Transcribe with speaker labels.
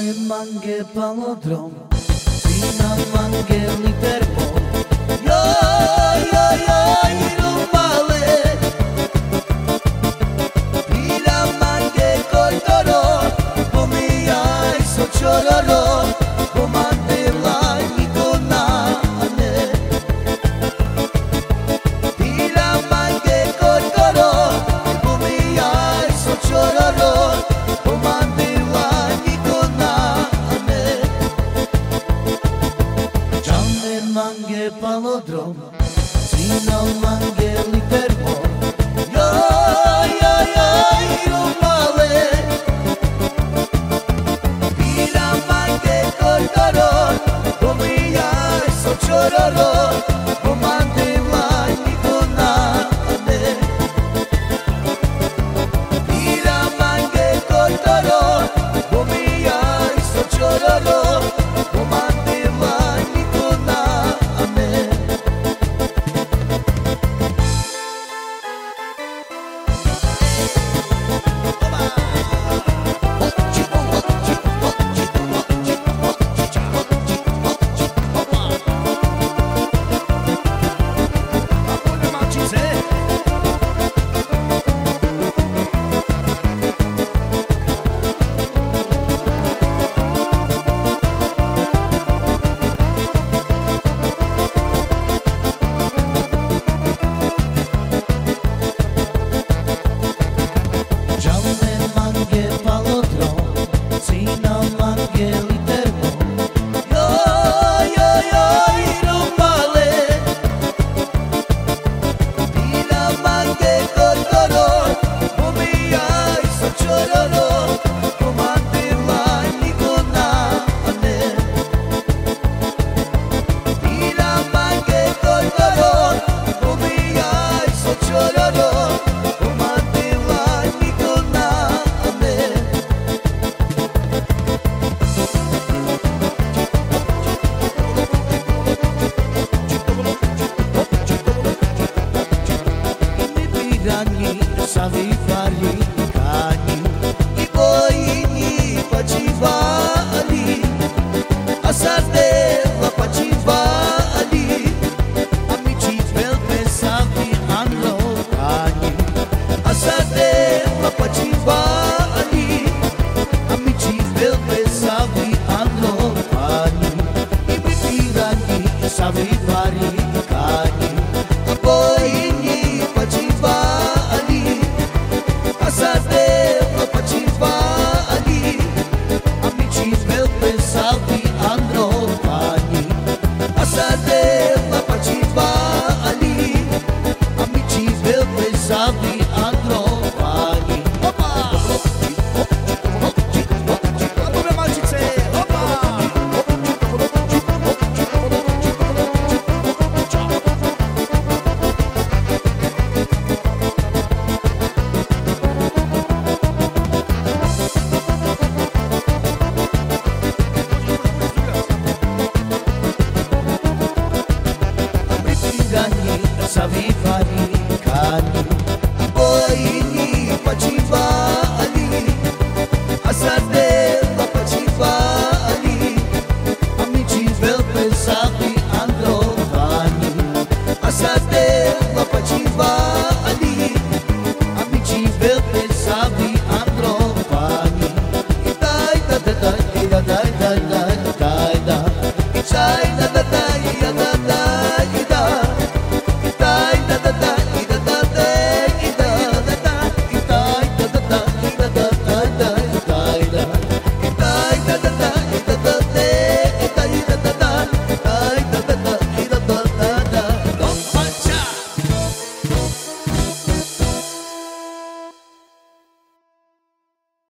Speaker 1: Gialle manghe palodrom, fino a manghe litermo. Yo, yo, yo, irumale. Pira manghe koitoro, pomiyai sochororo, pomande la nikonane. Pira manghe koitoro, pomiyai sochororo, pomande la nikonane. Gialle manghe palodrom, fino a manghe litermo. Yo, yo, yo, irumale. Pira manghe koitoro, pomiyai sochororo, pomande la nikonane. Pira manghe koitoro, pomiyai sochororo, pomande la nikonane. Gialle manghe palodrom, fino a manghe